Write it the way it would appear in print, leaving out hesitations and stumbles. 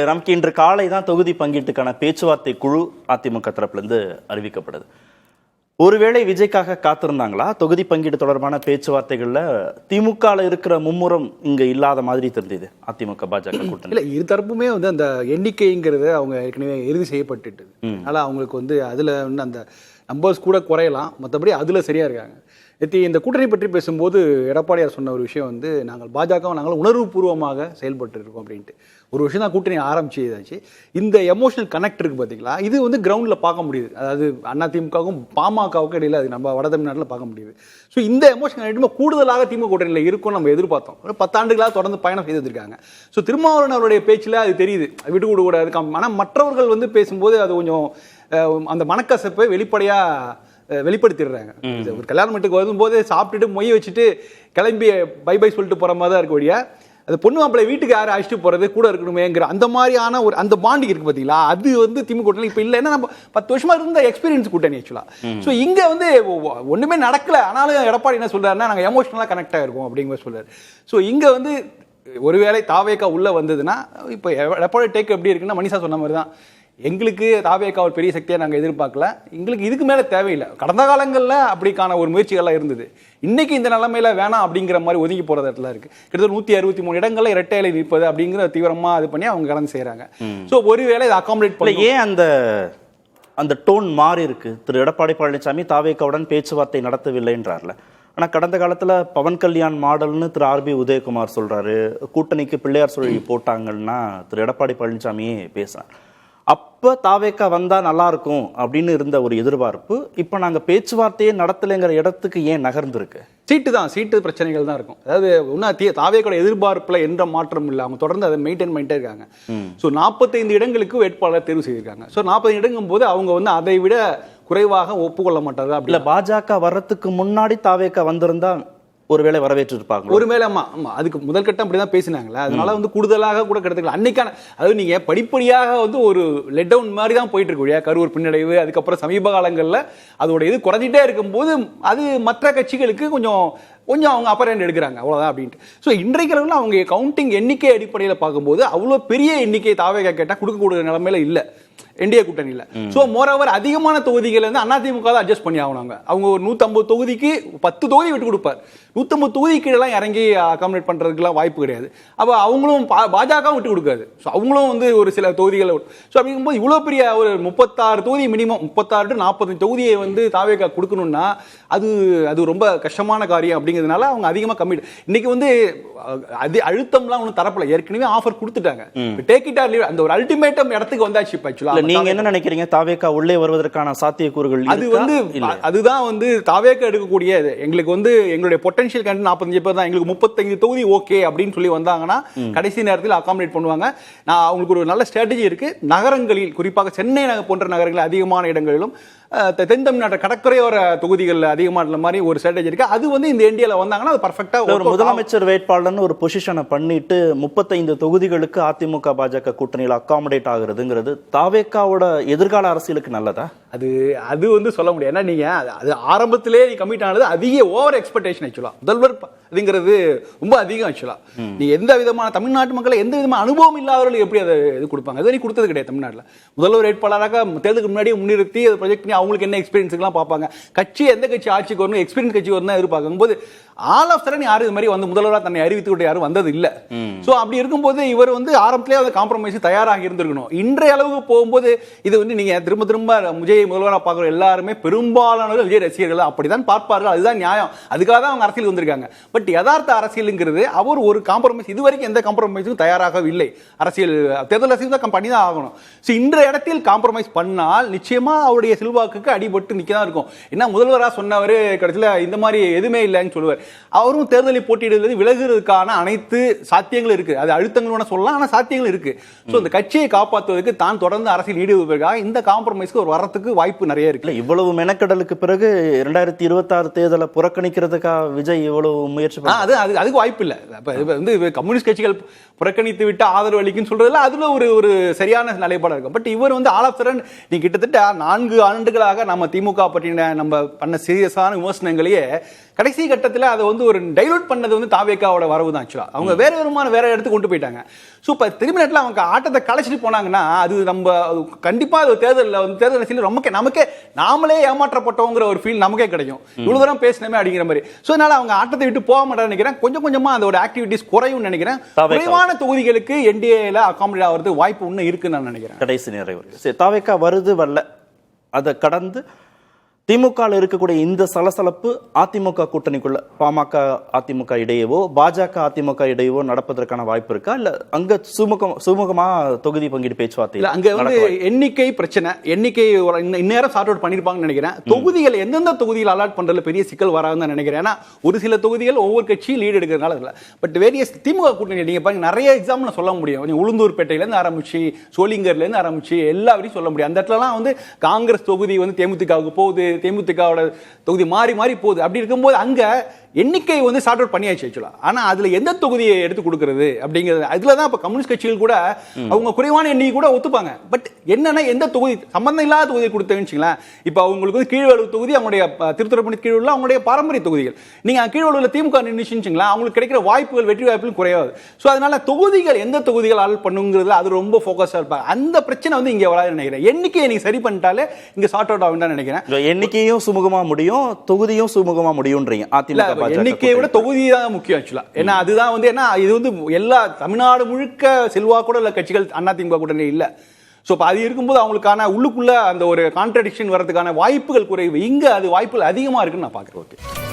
நமக்கு இன்று காலை தான் தொகுதி பங்கீட்டுக்கான பேச்சுவார்த்தை குழு அதிமுக தரப்பிலிருந்து அறிவிக்கப்படுது. ஒருவேளை விஜய்க்காக காத்திருந்தாங்களா? தொகுதி பங்கீடு தொடர்பான பேச்சுவார்த்தைகள்ல திமுக இருக்கிற மும்முரம் இங்க இல்லாத மாதிரி தெரிஞ்சது அதிமுக பாஜக கூட்டணி. இல்ல, இரு தரப்புமே அந்த எண்ணிக்கைங்கிறது அவங்க ஏற்கனவே இறுதி செய்யப்பட்டுட்டு, அதனால அவங்களுக்கு அதுல அந்த நம்பர்ஸ் கூட குறையலாம், மற்றபடி அதுல சரியா இருக்காங்க. இந்த கூட்டணி பற்றி பேசும்போது எடப்பாடியார் சொன்ன ஒரு விஷயம் நாங்கள் பாஜக நாங்கள் உணர்வுபூர்வமாக செயல்பட்டு இருக்கோம் அப்படின்ட்டு ஒரு விஷயம் தான் கூட்டணி ஆரம்பிச்சு. இந்த எமோஷனல் கனெக்ட் இருக்கு பார்த்தீங்களா, இது கிரவுண்டில் பார்க்க முடியுது. அதாவது அதிமுகவும் பாமகவுக்கும் இடையில அது நம்ம வட தமிழ்நாட்டில் பார்க்க முடியுது. ஸோ இந்த எமோஷனல் கனெக்ட் கூடுதலாக திமுக கூட்டணியில் இருக்கும் நம்ம எதிர்பார்த்தோம். ஒரு 10 ஆண்டுகளாக தொடர்ந்து பயணம் செய்து வந்திருக்காங்க. ஸோ திருமாவளவன் அவருடைய பேச்சில் அது தெரியுது, விட்டு கொடுக்க கூடாது. ஆனால் மற்றவர்கள் பேசும்போது அது கொஞ்சம் அந்த மனக்கசப்பை வெளிப்படுத்திடுறாங்க. ஒரு கல்யாண வீட்டுக்கு வரும்போது சாப்பிட்டுட்டு மொய் வச்சுட்டு கிளம்பி பை பை சொல்லிட்டு போற மாதிரி தான் இருக்க வழியா, அது பொண்ணு மாப்பிள்ளை வீட்டுக்கு யாரும் அழைச்சிட்டு போறது கூட இருக்கணுமேங்கிற அந்த மாதிரியான ஒரு அந்த பாண்டிங் இருக்கு பாத்தீங்களா, அது திமுக கூட்டணி இப்ப இல்ல. ஏன்னா நம்ம 10 வருஷமா இருந்த எக்ஸ்பீரியன்ஸ் கூட்டணி ஆக்சுவலா. ஸோ இங்க ஒண்ணுமே நடக்கல, ஆனாலும் எடப்பாடி என்ன சொல்றாருன்னா நாங்க எமோஷனலா கனெக்ட் ஆயிருக்கோம் அப்படிங்கிற சொல்றாரு. ஸோ இங்க ஒருவேளை தாவேக்கா உள்ள வந்ததுன்னா இப்ப எடப்பாடி டேக் எப்படி இருக்குன்னா மனிஷா சொன்ன மாதிரி தான், எங்களுக்கு தாவேக்கா ஒரு பெரிய சக்தியாக நாங்கள் எதிர்பார்க்கல, எங்களுக்கு இதுக்கு மேலே தேவையில்லை. கடந்த காலங்களில் அப்படிக்கான ஒரு முயற்சிகள்லாம் இருந்தது. இன்னைக்கு இந்த நிலைமையில வேணாம் அப்படிங்கிற மாதிரி ஒதுங்கி போகிற இடத்துல இருக்கு. கிட்டத்தட்ட 163 இடங்களில் இரட்டை இலை நிற்பது அப்படிங்கிற தீவிரமாக இது பண்ணி அவங்க கடந்து செய்கிறாங்க. ஸோ ஒருவேளை இதை அகாமடேட் பண்ணி ஏன் அந்த டோன் மாறி இருக்கு? திரு எடப்பாடி பழனிசாமி தாவேக்காவுடன் பேச்சுவார்த்தை நடத்தவில்லைன்றார்ல. ஆனால் கடந்த காலத்தில் பவன் கல்யாண் மாடல்னு திரு ஆர்பி உதயகுமார் சொல்றாரு, கூட்டணிக்கு பிள்ளையார் சுழி போட்டாங்கன்னா திரு எடப்பாடி பழனிசாமியே பேசுறார். அப்ப தாவேக்கா வந்தா நல்லா இருக்கும் அப்படின்னு இருந்த ஒரு எதிர்பார்ப்பு இப்ப நாங்க பேச்சுவார்த்தையே நடத்தலைங்கிற இடத்துக்கு ஏன் நகர்ந்துருக்கு? சீட்டு பிரச்சனைகள் தான் இருக்கும். அதாவது தாவேக்கோட எதிர்பார்ப்புல எந்த மாற்றம் இல்லை, அவங்க தொடர்ந்து அதை மெயின்டைன் பண்ணிட்டே இருக்காங்க. ஸோ 45 இடங்களுக்கு வேட்பாளர் தேர்வு செய்திருக்காங்க. ஸோ 40 இடங்கும் போது அவங்க அதை விட குறைவாக ஒப்புக்கொள்ள மாட்டாங்க. அப்படி இல்லை, பாஜக வர்றதுக்கு முன்னாடி தாவேக்கா வந்திருந்தா ஒருவேளை வரவேற்று இருப்பாங்க. ஒருவேளை ஆமா, அதுக்கு முதல் கட்டம் அப்படிதான் பேசினாங்களே, அதனால கூடுதலாக கூட கிடைத்துக்கலாம் அன்னைக்கான. அதாவது நீங்க படிப்படியாக ஒரு லெட் டவுன் மாதிரி தான் போயிட்டு இருக்கு. கரூர் பின்னடைவு, அதுக்கப்புறம் சமீப காலங்களில் அதோட இது குறைஞ்சிட்டே இருக்கும்போது அது மற்ற கட்சிகளுக்கு கொஞ்சம் அவங்க அப்பர் ஹேண்ட் எடுக்கிறாங்க, அவ்வளோதான் அப்படின்ட்டு. ஸோ இன்றைக்கு அவங்க கவுண்டிங் எண்ணிக்கை அடிப்படையில் பார்க்கும்போது அவ்வளோ பெரிய எண்ணிக்கை தாவேக்கா கேட்டால் கொடுக்கக்கூடிய நிலைமையில இல்லை என்டிஏ கூட்டணியில். ஸோ மோரோவர் அதிகமான தொகுதிகள் அதிமுக தான் அட்ஜஸ்ட் பண்ணி ஆகணும். அவங்க ஒரு 150 தொகுதிக்கு 10 தொகுதி விட்டு கொடுப்பார். 150 தொகுதி கீழெல்லாம் இறங்கி அகாமடேட் பண்ணுறதுக்குலாம் வாய்ப்பு கிடையாது. அப்போ அவங்களும் பாஜகவும் விட்டு கொடுக்காது. ஸோ அவங்களும் ஒரு சில தொகுதிகளை. ஸோ அப்படிங்கும்போது இவ்வளோ பெரிய ஒரு 36 தொகுதி மினிமம் 36 to 40 தொகுதியை தாவேக்கா கொடுக்கணும்னா அது ரொம்ப கஷ்டமான காரியம். அப்படிங்கிறதுனால அவங்க அதிகமாக கம்மிட். இன்னைக்கு அழுத்தம்லாம் ஒன்றும் தரப்பல, ஏற்கனவே ஆஃபர் கொடுத்துட்டாங்க. டேக் இட் ஆர் லீவ் அந்த ஒரு அல்டிமேட்டம் இடத்துக்கு வந்தாச்சு. இப்போ நீங்க என்ன நினைக்கிறீங்க, தாவேக்கா உள்ளே வருவதற்கான சாத்தியக்கூறுகள்? அதுதான் தாவேக்கா எடுக்கக்கூடிய எங்களுக்கு எங்களுடைய பொட்டன்ஷியல் கேண்டிடேட் 45 பேர் தான், எங்களுக்கு 35 தொகுதி ஓகே அப்படின்னு சொல்லி வந்தாங்கன்னா கடைசி நேரத்தில் அகாமடேட் பண்ணுவாங்க. நான் அவங்களுக்கு ஒரு நல்ல ஸ்ட்ராட்டஜி இருக்கு. நகரங்களில் குறிப்பாக சென்னை போன்ற நகரங்களில் அதிகமான இடங்களிலும் தென் தமிழ்நாட்டு கடற்கரையோர தொகுதிகளில் அதிகமான மாதிரி ஒரு ஸ்ட்ராட்டஜி இருக்கு. அது இந்த இந்தியாவில் வந்தாங்கன்னா அது பர்ஃபெக்டா ஒரு முதலமைச்சர் வேட்பாளர்னு ஒரு பொசிஷனை பண்ணிட்டு 35 தொகுதிகளுக்கு அதிமுக பாஜக கூட்டணியில் அகாமடேட் ஆகுறதுங்கிறது தாவேக்காவோட எதிர்கால அரசியலுக்கு நல்லதா? அது சொல்ல முடியாது. ஏன்னா நீங்க அது ஆரம்பத்திலே கமிட் ஆனது அதிக ஓவர் எக்ஸ்பெக்டேஷன். ஆக்சுவலா முதல்வர் அப்படிங்கிறது ரொம்ப அதிகம். ஆக்சுவலா நீ எந்த விதமான தமிழ்நாட்டு மக்களை எந்த விதமான அனுபவம் இல்லாதவர்கள் எப்படி அதை இது கொடுப்பாங்க? அது கொடுத்தது கிடையாது. தமிழ்நாட்டில் முதல்வர் வேட்பாளராக தேர்தலுக்கு முன்னாடியே முன்னிறுத்தி அதை ப்ரொஜெக்ட் பண்ணி அவங்களுக்கு என்ன எக்ஸ்பீரியன்ஸ்லாம் பார்ப்பாங்க. எந்த கட்சி ஆட்சிக்கு வரணும், எக்ஸ்பீரியன்ஸ் கட்சி வரணும் எதிர்பார்க்கும் போது ஆல் ஆஃப் சடன் யாரும் இது மாதிரி முதல்வராக தன்னை அறிவித்துக்கிட்டு யாரும் வந்தது இல்லை. ஸோ அப்படி இருக்கும்போது இவர் ஆரம்பத்திலே அதை காம்ப்ரமைஸ் தயாராக இருந்திருக்கணும். இன்றைய அளவுக்கு போகும்போது இது நீங்க திரும்ப விஜய் முதல்வராக பார்க்குற எல்லாருமே பெரும்பாலானவர்கள் விஜய் ரசிகர்கள் அப்படிதான் பார்ப்பார்கள். அதுதான் நியாயம். அதுக்காக தான் அவங்க அரசியல் வந்திருக்காங்க. பட் யதார்த்த அரசியலுங்கிறது அவர் ஒரு காம்ப்ரமைஸ் இதுவரைக்கும் எந்த காம்ப்ரமைஸும் தயாராக இல்லை. அரசியல் தேர்தல் அரசியல் தான் பண்ணி தான் ஆகணும். ஸோ இன்றைய இடத்தில் காம்ப்ரமைஸ் பண்ணால் நிச்சயமா அவருடைய செல்வாக்குக்கு அடிபட்டு நிற்க தான் இருக்கும். ஏன்னா முதல்வராக சொன்னவர் கடைசியில் இந்த மாதிரி எதுவுமே இல்லைன்னு சொல்லுவார். அவரும் தேர்தலில் போட்டியிடுவது விலகுறதுக்கான அனைத்து சாத்தியங்களும் இருக்கு. அது அழுத்தங்களோட சொல்லலாம், ஆனால் சாத்தியங்கள் இருக்கு. ஸோ இந்த கட்சியை காப்பாற்றுவதற்கு தான் தொடர்ந்து அரசியல் ஈடுபடுவதற்காக இந்த காம்ப்ரமைஸ்க்கு ஒரு வரத்துக்கு வாய்ப்பு நிறைய இருக்கு. இவ்வளவு மெனக்கடலுக்கு பிறகு 2026 தேர்தலை புறக்கணிக்கிறதுக்காக விஜய் இவ்வளவு முயற்சி அதுக்கு வாய்ப்பு இல்லை. கம்யூனிஸ்ட் கட்சிகள் புறக்கணித்து விட்டு ஆதரவு அளிக்குன்னு சொல்றதுல அதுல ஒரு சரியான நிலைப்பாடு இருக்கும். பட் இவர் ஆல் ஆஃப் சடன் நீ கிட்டத்தட்ட 4 ஆண்டுகளாக நம்ம திமுக பற்றின நம்ம பண்ண சீரியஸான விமர்சனங்களையே கடைசி கட்டத்தில் அதை வந்து ஒரு டைலூட் பண்ணது வந்து தாவேக்காவோட வரவு தான் ஆக்சுவலா. அவங்க வேற இடத்துக்கு கொண்டு போயிட்டாங்க. ஸோ இப்போ திரும்பி நேரத்தில் அவங்க ஆட்டத்தை கலைச்சிட்டு போனாங்கன்னா அது நம்ம கண்டிப்பா அது தேர்தல் அரசியல் நமக்கே நாமளே ஏமாற்றப்பட்டோங்கிற ஒரு ஃபீல் நமக்கே கிடைக்கும். இவ்வளவு தூரம் பேசினமே அப்படிங்கிற மாதிரி. ஸோ அதனால அவங்க ஆட்டத்தை விட்டு போக மாட்டான்னு நினைக்கிறேன். கொஞ்சமா அதோட ஆக்டிவிட்டிஸ் குறையும் நினைக்கிறேன். குறைவான தொகுதிகளுக்கு என்டிஏல அகாமடேட் ஆகிறது வாய்ப்பு இன்னும் இருக்குன்னு நான் நினைக்கிறேன். கடைசி நிறைவு தாவேக்கா வருது வரல அதை கடந்து திமுக இருக்கக்கூடிய இந்த சலசலப்பு அதிமுக கூட்டணிக்குள்ள பாமக அதிமுக இடையவோ பாஜக அதிமுக இடையவோ நடப்பதற்கான வாய்ப்பு இருக்கா? இல்ல அங்க சுமூகமா தொகுதி பங்கீடு பேச்சுவார்த்தை இல்ல அங்க வந்து எண்ணிக்கை பிரச்சனை, எண்ணிக்கை இந்நேரம் சார்ட் அவுட் பண்ணிருப்பாங்கன்னு நினைக்கிறேன். தொகுதிகள் எந்தெந்த தொகுதியில் அலாட் பண்றதுல பெரிய சிக்கல் வராதுன்னு நினைக்கிறேன். ஏன்னா ஒரு சில தொகுதிகள் ஒவ்வொரு கட்சியும் லீடு எடுக்கிறதுனால இல்ல. பட் வேரியஸ் திமுக கூட்டணி நீங்க பாருங்க நிறைய எக்ஸாம்பிள் சொல்ல முடியும். உளுந்தூர்பேட்டையில இருந்து ஆரம்பிச்சு சோளிங்கர்ல இருந்து ஆரம்பிச்சு எல்லா வரையும் சொல்ல முடியும். அந்த இடத்துலலாம் வந்து காங்கிரஸ் தொகுதி வந்து தேமுதிகவுக்கு போகுது, தேமுதிகவோட தொகுதி மாறி போகுது. அப்படி இருக்கும்போது அங்க எண்ணிக்கை வந்து சார்ட் அவுட் பண்ணியாச்சு ஆக்சுவலா. ஆனா அதுல எந்த தொகுதியை எடுத்து கொடுக்கிறது அப்படிங்கிறது அதுலதான் இப்ப கம்யூனிஸ்ட் கட்சிகள் கூட அவங்க குறைவான எண்ணிக்கை கூட ஒத்துப்பாங்க. பட் என்னன்னா எந்த தொகுதி சம்பந்தம் இல்லாத தொகுதி கொடுத்தீங்கன்னா இப்ப அவங்களுக்கு வந்து கீழ்வேலூர் தொகுதி அவங்களுடைய திருத்துறைப்பூண்டி கீழ்வேலூர் அவங்களுடைய பாரம்பரிய தொகுதிகள். நீங்க கீழ்வேலூர்ல திமுக நின்னுச்சுங்களா அவங்களுக்கு கிடைக்கிற வாய்ப்புகள் வெற்றி வாய்ப்புகள் குறையாது. சோ அதனால தொகுதிகள் எந்த தொகுதிகள் ஆள் பண்ணுங்கிறது அது ரொம்ப போக்கஸா இருப்பாங்க. அந்த பிரச்சனை வந்து இங்க வராது நினைக்கிறேன். எண்ணிக்கையை நீங்க சரி பண்ணிட்டாலே இங்க சார்ட் அவுட் ஆகும் நினைக்கிறேன். எண்ணிக்கையும் சுமூகமா முடியும், தொகுதியும் சுமூகமா முடியும்ன்றீங்க. அதிமுக எண்ணிக்கையை விட தொகுதி தான் முக்கியம் ஆக்சுவலா. ஏன்னா அதுதான் வந்து என்ன இது வந்து எல்லா தமிழ்நாடு முழுக்க செல்வாக்கூட உள்ள கட்சிகள் அதிமுக கூட்டணி இல்ல. சோ அது இருக்கும்போது அவங்களுக்கான உள்ளுக்குள்ள அந்த ஒரு கான்ட்ரடிக்ஷன் வரதுக்கான வாய்ப்புகள் குறைவு. இங்க அது வாய்ப்புகள் அதிகமா இருக்குன்னு நான் பாக்குறேன்.